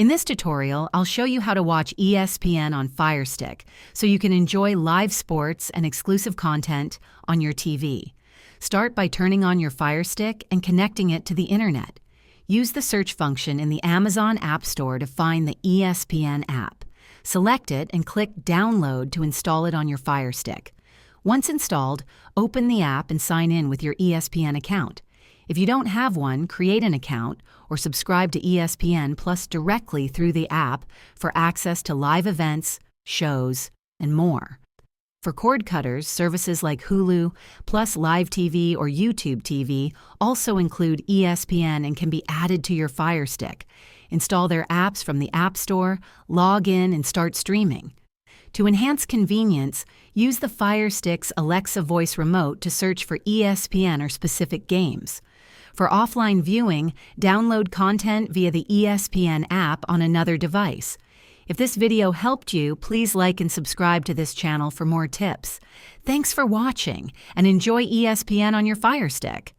In this tutorial, I'll show you how to watch ESPN on Firestick so you can enjoy live sports and exclusive content on your TV. Start by turning on your Firestick and connecting it to the internet. Use the search function in the Amazon App Store to find the ESPN app. Select it and click Download to install it on your Firestick. Once installed, open the app and sign in with your ESPN account. If you don't have one, create an account or subscribe to ESPN Plus directly through the app for access to live events, shows, and more. For cord cutters, services like Hulu, Plus Live TV, or YouTube TV also include ESPN and can be added to your Firestick. Install their apps from the App Store, log in, and start streaming. To enhance convenience, use the Firestick's Alexa voice remote to search for ESPN or specific games. For offline viewing, download content via the ESPN app on another device. If this video helped you, please like and subscribe to this channel for more tips. Thanks for watching, and enjoy ESPN on your Firestick.